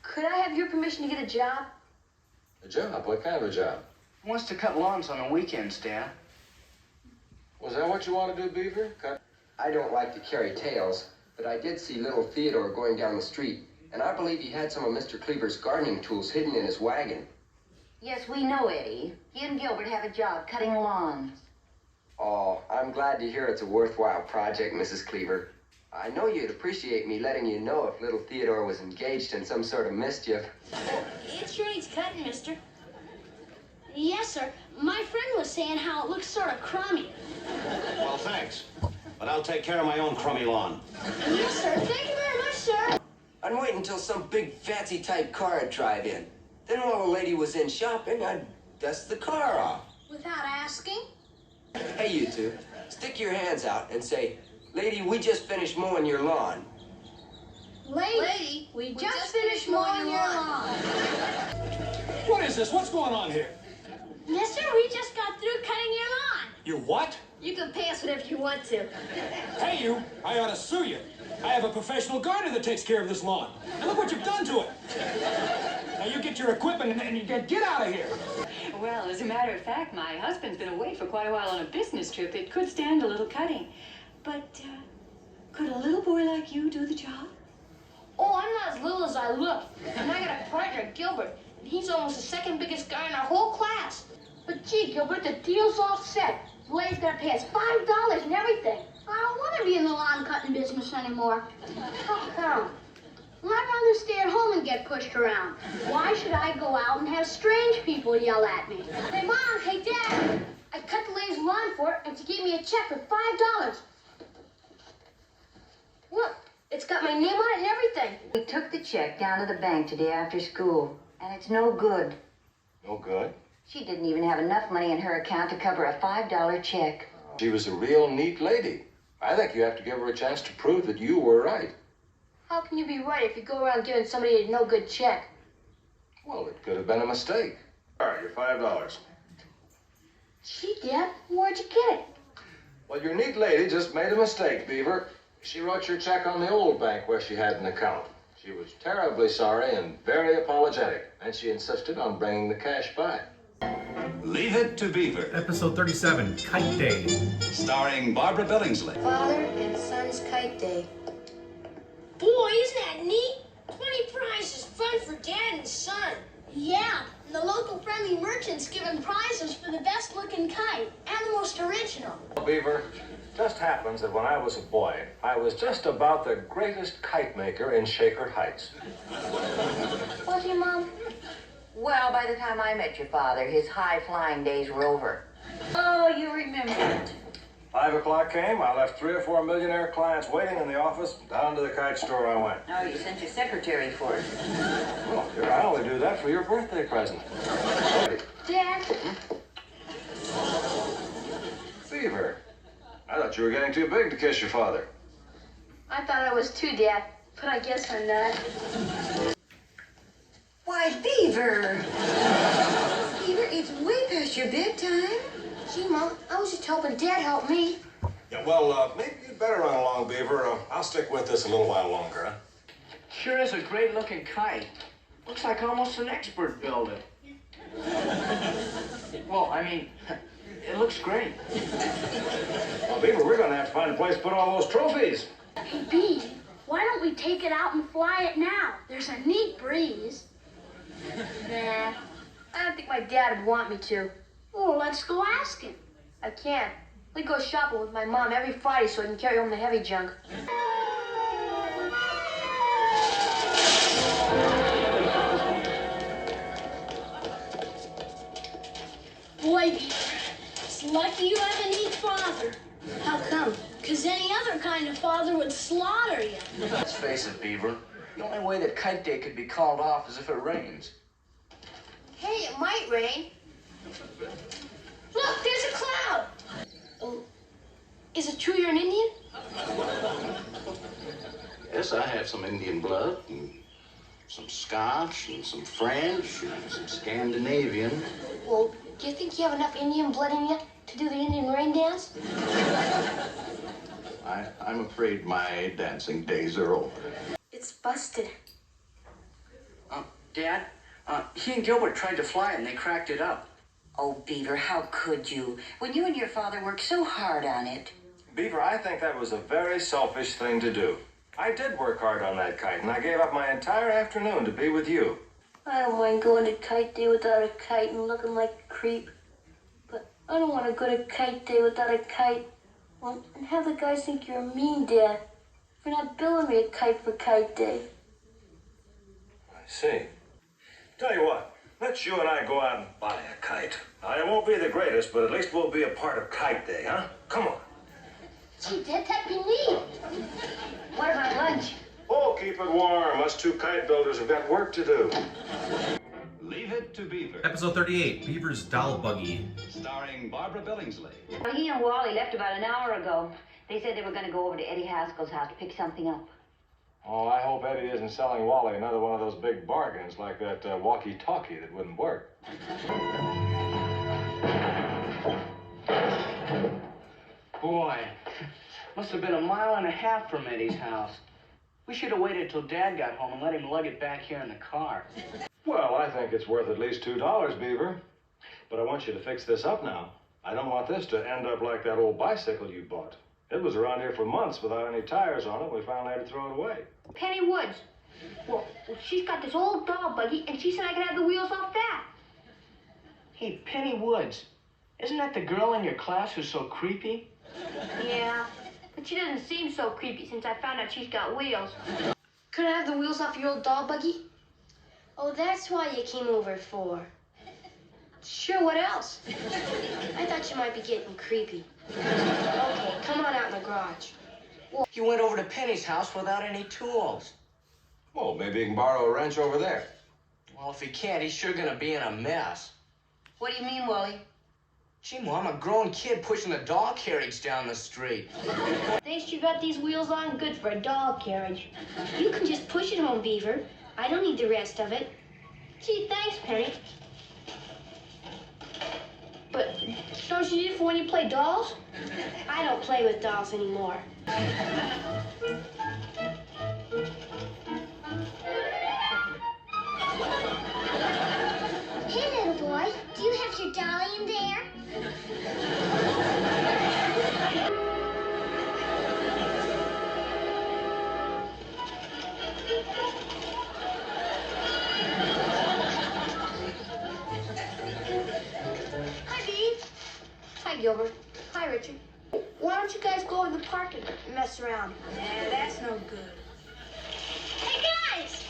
could I have your permission to get a job? A job? What kind of a job? He wants to cut lawns on the weekends, Dad. Was that what you want to do, Beaver? Cut? I don't like to carry tales, but I did see little Theodore going down the street, and I believe he had some of Mr. Cleaver's gardening tools hidden in his wagon. Yes, we know, Eddie. He and Gilbert have a job cutting lawns. Oh, I'm glad to hear it's a worthwhile project, Mrs. Cleaver. I know you'd appreciate me letting you know if little Theodore was engaged in some sort of mischief. It sure needs cutting, mister. Yes, sir. My friend was saying how it looks sort of crummy. Well, thanks. But I'll take care of my own crummy lawn. Yes, sir. Thank you very much, sir. I'd wait until some big fancy type car would drive in. Then while a lady was in shopping, I'd dust the car off. Without asking? Hey, you two, stick your hands out and say, "Lady, we just finished mowing your lawn." Lady, we just finished mowing your lawn. What is this? What's going on here? Mister, we just got through cutting your lawn. You what? You can pay us whatever you want to. Hey, you! I ought to sue you. I have a professional gardener that takes care of this lawn. And look what you've done to it. Now you get your equipment and you get out of here. Well, as a matter of fact, my husband's been away for quite a while on a business trip. It could stand a little cutting. But, could a little boy like you do the job? Oh, I'm not as little as I look. And I got a partner, Gilbert. And he's almost the second biggest guy in our whole class. But gee, Gilbert, the deal's all set. The lady's gonna pay us $5 and everything. I don't want to be in the lawn cutting business anymore. How come? Well, I'd rather stay at home and get pushed around. Why should I go out and have strange people yell at me? Hey, Mom, hey, Dad, I cut the lady's lawn for her, and she gave me a check for $5. Look, it's got my name on it and everything. We took the check down to the bank today after school, and it's no good. No good. She didn't even have enough money in her account to cover a $5 check. She was a real neat lady. I think you have to give her a chance to prove that you were right. How can you be right if you go around giving somebody a no-good check? Well, it could have been a mistake. All right, your $5. Gee, Dad, where'd you get it? Well, your neat lady just made a mistake, Beaver. She wrote your check on the old bank where she had an account. She was terribly sorry and very apologetic, and she insisted on bringing the cash back. Leave It to Beaver. Episode 37, Kite Day. Starring Barbara Billingsley. Father and Son's Kite Day. Boy, isn't that neat? 20 prizes, fun for Dad and Son. Yeah, and the local friendly merchant's giving prizes for the best-looking kite and the most original. Beaver, just happens that when I was a boy, I was just about the greatest kite maker in Shaker Heights. Was your Mom? Well, by the time I met your father, his high-flying days were over. Oh, you remember it. 5 o'clock came, I left 3 or 4 millionaire clients waiting in the office. Down to the kite store I went. Oh, you sent your secretary for it. Well, dear, I only do that for your birthday present. Dad? Beaver, I thought you were getting too big to kiss your father. I thought I was too, Dad, but I guess I'm not. Why, Beaver! Beaver, it's way past your bedtime. Gee, Mom, I was just helping Dad help me. Yeah, well, maybe you'd better run along, Beaver. I'll stick with this a little while longer, huh? Sure is a great-looking kite. Looks like almost an expert built it. Well, I mean, it looks great. Well, Beaver, we're going to have to find a place to put all those trophies. Hey, Bee, why don't we take it out and fly it now? There's a neat breeze. Nah, I don't think my dad would want me to. Well, let's go ask him. I can't. We go shopping with my mom every Friday so I can carry home the heavy junk. Boy, it's lucky you have a neat father. How come? Because any other kind of father would slaughter you. Let's face it, Beaver. The only way that Kite Day could be called off is if it rains. Hey, it might rain. Look, there's a cloud. Oh, is it true you're an Indian? Yes, I have some Indian blood and some Scotch and some French and some Scandinavian. Well, do you think you have enough Indian blood in you to do the Indian rain dance? I'm afraid my dancing days are over. It's busted. Dad, he and Gilbert tried to fly it and they cracked it up. Oh, Beaver, how could you? When you and your father worked so hard on it. Beaver, I think that was a very selfish thing to do. I did work hard on that kite, and I gave up my entire afternoon to be with you. I don't mind going to Kite Day without a kite and looking like a creep. But I don't want to go to Kite Day without a kite. Well, and have the guys think you're a mean dad for not billing me a kite for Kite Day. I see. Tell you what, let's you and I go out and buy a kite. Now, it won't be the greatest, but at least we'll be a part of Kite Day, huh? Come on. Gee, Dad, that'd be neat. What about lunch? Oh, keep it warm. Us two kite builders have got work to do. Leave It to Beaver. Episode 38, Beaver's Doll Buggy. Starring Barbara Billingsley. He and Wally left about an hour ago. They said they were going to go over to Eddie Haskell's house to pick something up. Oh, I hope Eddie isn't selling Wally another one of those big bargains like that walkie-talkie that wouldn't work. Boy, must have been a mile and a half from Eddie's house. We should have waited till Dad got home and let him lug it back here in the car. Well, I think it's worth at least $2, Beaver. But I want you to fix this up now. I don't want this to end up like that old bicycle you bought. It was around here for months without any tires on it. We finally had to throw it away. Penny Woods. Well, she's got this old doll buggy, and she said I could have the wheels off that. Hey, Penny Woods, isn't that the girl in your class who's so creepy? Yeah, but she doesn't seem so creepy since I found out she's got wheels. Could I have the wheels off your old doll buggy? Oh, that's why you came over for. Sure, what else? I thought you might be getting creepy. Okay, come on out in the garage. You went over to Penny's house without any tools. Well, maybe he can borrow a wrench over there. Well, if he can't, he's sure gonna be in a mess. What do you mean, Wally? Gee, Mom, a grown kid pushing a doll carriage down the street. Thanks you got these wheels on, good for a doll carriage. You can just push it home, Beaver. I don't need the rest of it. Gee, thanks, Penny. But don't you need it for when you play dolls? I don't play with dolls anymore. Hey, little boy, do you have your dolly in there? Hi, Dee. Hi, Gilbert. Hi, Richard. Why don't you guys go over the park and mess around? Yeah, that's no good. Hey, guys!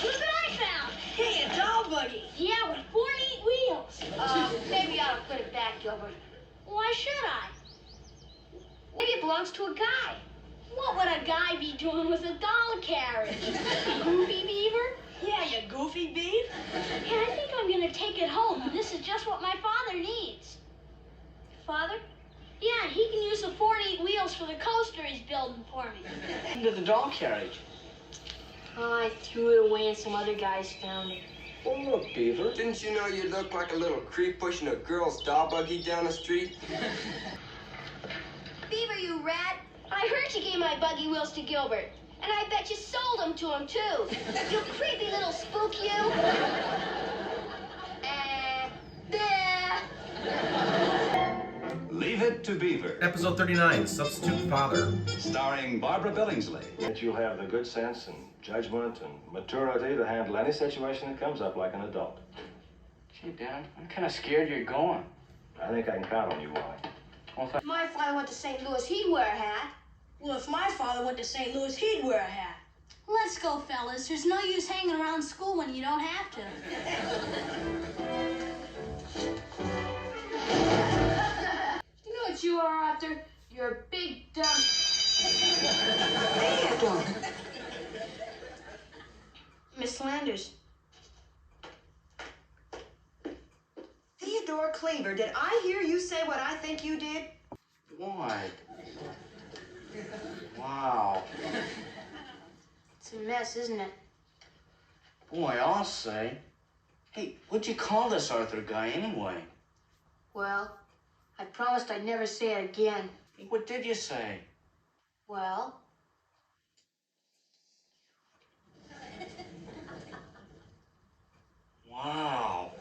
Look what I found! Hey, a doll buggy. Yeah, with 4 neat wheels. Maybe you ought to put it back, Gilbert. Why should I? Maybe it belongs to a guy. What would a guy be doing with a doll carriage? Goofy Beaver? Yeah, you goofy beef. Yeah, I think I'm gonna take it home. This is just what my father needs. Father? Yeah, he can use the 4 neat wheels for the coaster he's building for me. Into the doll carriage. Oh, I threw it away and some other guys found it. Oh, look, Beaver. Didn't you know you look like a little creep pushing a girl's doll buggy down the street? Beaver, you rat! I heard you gave my buggy wheels to Gilbert. And I bet you sold them to him, too. You creepy little spook, you. Leave It to Beaver. Episode 39, Substitute Father. Starring Barbara Billingsley. That you'll have the good sense and judgment and maturity to handle any situation that comes up like an adult. Gee, Dad, I'm kind of scared you're going. I think I can count on you, Wally. Well, If my father went to St. Louis, he'd wear a hat. Well, if my father went to St. Louis, he'd wear a hat. Let's go, fellas. There's no use hanging around school when you don't have to. You know what you are out there? You're a big dumb... Miss Landers. Theodore Cleaver, did I hear you say what I think you did? why? Wow. It's a mess, isn't it? Boy, I'll say. Hey, what'd you call this Arthur guy anyway? Well, I promised I'd never say it again. Hey, what did you say? Well, Wow.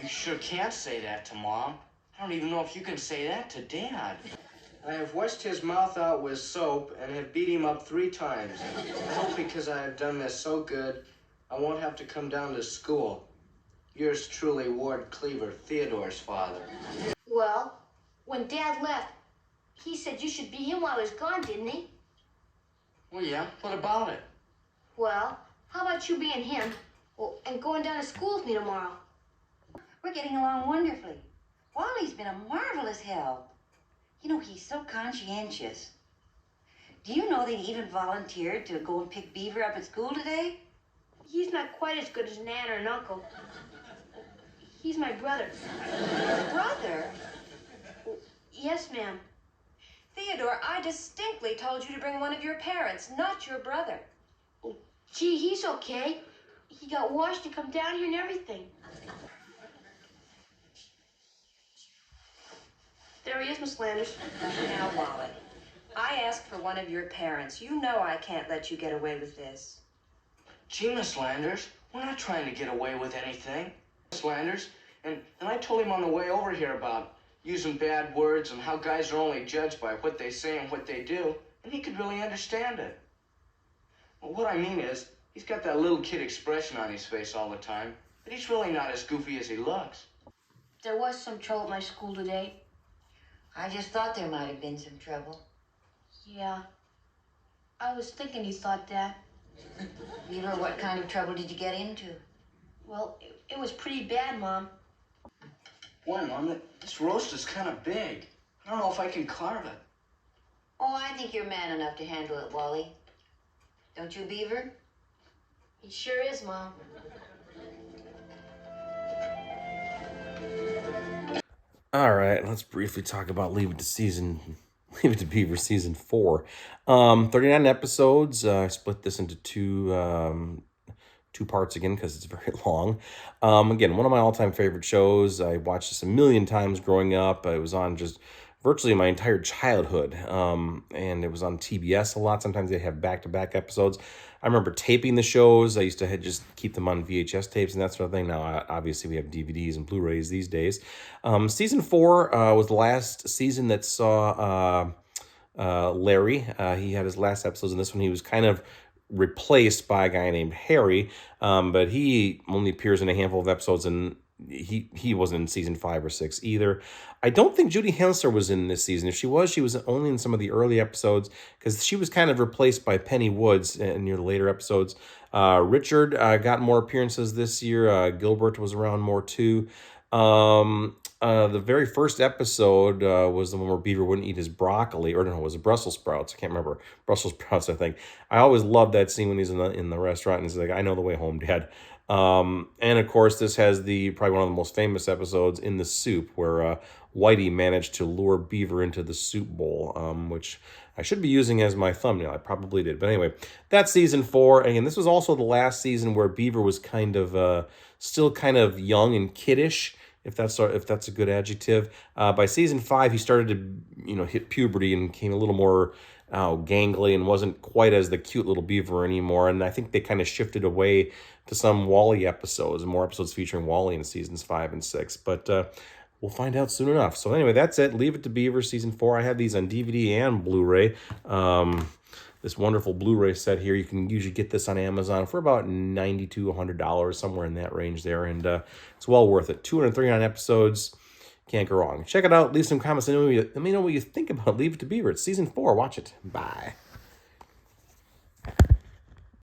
You sure can't say that to Mom. I don't even know if you can say that to Dad. I have washed his mouth out with soap and have beat him up 3 times. I hope because I have done this so good, I won't have to come down to school. Yours truly, Ward Cleaver, Theodore's father. well, when Dad left, he said you should be him while he was gone, didn't he? Well, yeah, what about it? Well, how about you being him and going down to school with me tomorrow? We're getting along wonderfully. Wally's been a marvelous help. You know, he's so conscientious. Do you know that he even volunteered to go and pick Beaver up at school today? He's not quite as good as an aunt or an uncle. He's my brother. Brother? Yes, ma'am. Theodore, I distinctly told you to bring one of your parents, not your brother. Gee, he's okay. He got washed to come down here and everything. There he is, Miss Landers. Now, Wally, I asked for one of your parents. You know I can't let you get away with this. Gee, Miss Landers, we're not trying to get away with anything. Miss Landers, and I told him on the way over here about using bad words and how guys are only judged by what they say and what they do, and he could really understand it. Well, what I mean is, he's got that little kid expression on his face all the time, but he's really not as goofy as he looks. There was some trouble at my school today. I just thought there might have been some trouble. Yeah. I was thinking you thought that. Beaver, what kind of trouble did you get into? Well, it was pretty bad, Mom. Boy, Mom, this roast is kind of big. I don't know if I can carve it. Oh, I think you're man enough to handle it, Wally. Don't you, Beaver? He sure is, Mom. All right, let's briefly talk about Leave It to Beaver season 4. 39 episodes. I split this into two parts again because it's very long. Again, one of my all-time favorite shows. I watched this a million times growing up. It was on just virtually my entire childhood, and it was on TBS a lot. Sometimes they have back-to-back episodes. I remember taping the shows. I used to just keep them on VHS tapes and that sort of thing. Now, obviously, we have DVDs and Blu-rays these days. Season 4 was the last season that saw Larry. He had his last episodes in this one. He was kind of replaced by a guy named Harry, but he only appears in a handful of episodes, and he wasn't in season 5 or 6 either. I don't think Judy Hansler was in this season. If she was only in some of the early episodes because she was kind of replaced by Penny Woods near the later episodes. Richard got more appearances this year. Gilbert was around more too. The very first episode was the one where Beaver wouldn't eat his broccoli, or no, it was Brussels sprouts. I can't remember. Brussels sprouts, I think. I always loved that scene when he's in the restaurant and he's like, "I know the way home, Dad." And of course, this has probably one of the most famous episodes, In the Soup, where Whitey managed to lure Beaver into the soup bowl, which I should be using as my thumbnail. I probably did. But anyway, that's season 4. And again, this was also the last season where Beaver was kind of still kind of young and kiddish, if that's a good adjective. By season 5, he started to hit puberty and became a little more gangly and wasn't quite as the cute little Beaver anymore. And I think they kind of shifted away to some Wally episodes, more episodes featuring Wally in seasons 5 and 6. But we'll find out soon enough. So anyway, that's it. Leave It to Beaver season 4. I have these on DVD and Blu-ray. This wonderful Blu-ray set here. You can usually get this on Amazon for about $90 to $100, somewhere in that range there. And it's well worth it. 239 episodes. Can't go wrong. Check it out. Leave some comments. Let me know what you think about Leave It to Beaver. It's season 4. Watch it. Bye.